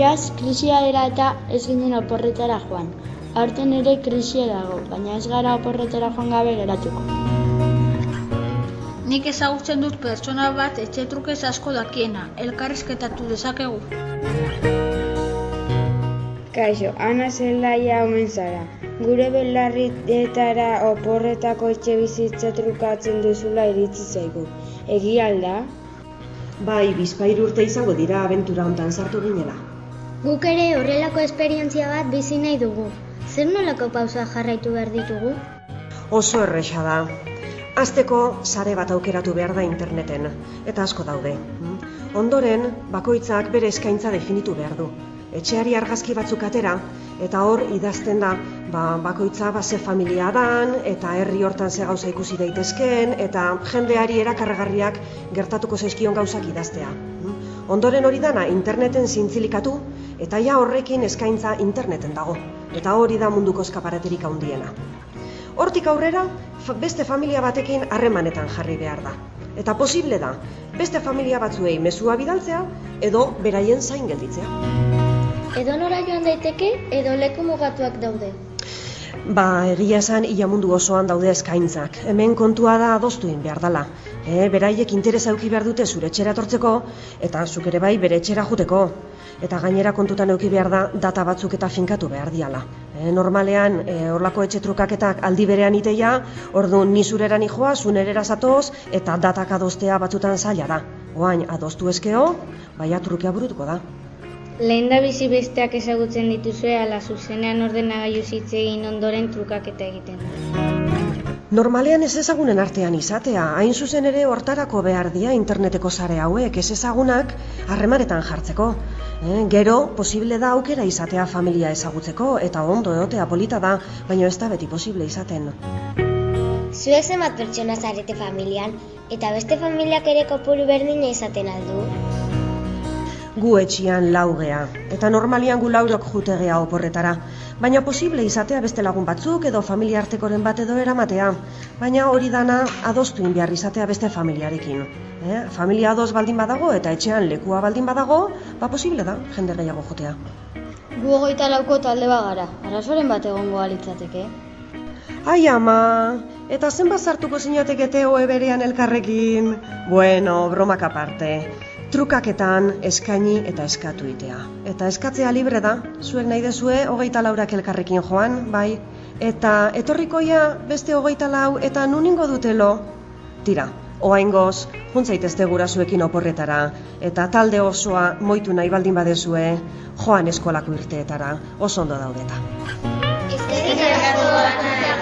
Iaz krisia dela eta ez ginen oporretara joan. Aurten ere krisia dago, baina ez gara oporretara joan gabe geratuko. Nik ezagutzen dut pertsona bat etxe trukez asko dakiena, elkarrizketatu dezakegu. Kaixo, Ana Zelaia omen zara. Gure belarrietara oporretako etxe bizitza trukatzen duzula iritsi zaigu. Egia alda? Bai, 2 urte izango dira abentura hontan sartu ginela. Guk ere horrelako esperientzia bat bizi nahi dugu. Zer nolako pausa jarraitu behar ditugu? Oso erresa da. Hasteko sare bat aukeratu behar da interneten, eta asko daude. Ondoren, bakoitzak bere eskaintza definitu behar du. Etxeari argazki batzuk atera, eta hor idazten da bakoitza ze familia dan, eta herri hortan ze gauza ikusi daitezkeen, eta jendeari erakargarriak gertatuko zaizkion gauzak idaztea. Ondoren hori dana interneten zintzilikatu, eta ja horrekin eskaintza interneten dago. Eta hori da munduko eskaparaterik handiena. Hortik aurrera, beste familia batekin harremanetan jarri behar da. Eta posible da, beste familia batzuei mezua bidaltzea, edo beraien zain gelditzea. Edo nora joan daiteke, edo leku mugatuak daude. Egia esan, ia mundu osoan daude eskaintzak. Hemen kontua da adostu egin behar dela. Beraiek interesa eduki behar dute zure etxera etortzeko, eta zuk ere bai bere etxera joteko. Eta gainera kontutan eduki behar da data batzuk eta finkatu behar diala. Normalean, horlako etxe trukaketak aldi berean iteia, orduan ni zurera nijoa, zunerera zatoz, eta datak adostea batzutan zaila da. Oain, adostu ezkeo, baina trukea burutuko da. Lehen da bizi besteak ezagutzen dituzue ala zuzenean ordenagailu hitz egin ondoren trukaketa egiten da. Normalean ez ezagunen artean izatea, hain zuzen ere hortarako behar dira interneteko sare hauek, ez ezagunak harremanetan jartzeko. Gero, posible da aukera izatea familia ezagutzeko, eta ondo egotea polita da, baina ez da beti posible izaten. Zuek zenbat pertsona zarete familian, eta beste familiak ere kopuru berdina izaten aldu? Gu etxian 4 gea, eta normalian gu 4 jutegea oporretara. Baina posible izatea beste lagun batzuk edo familia artekoren bat edo eramatea. Baina hori dana adostu egin behar izatea beste familiarekin. Familia ados baldin badago eta etxean lekua baldin badago, posible da jende gehiago jotea. Gu 24ko talde bagara, arazoren bat egongo alitzateke. Ai ama, eta zenbat sartuko zinatekete hoe berean elkarrekin? Bueno, bromak aparte. Trukaketan eskaini eta eskatu itea. Eta eskatzea libre da, zuek nahi dezue 24ak elkarrekin joan, bai. Eta etorrikoia beste 24 eta nuningo dutelo? Tira, oaingoz, juntzaitezte gurasoekin oporretara, eta talde osoa moitu nahi baldin badezue, joan eskolako irteetara, oso ondo daudeta. Eskerrik asko.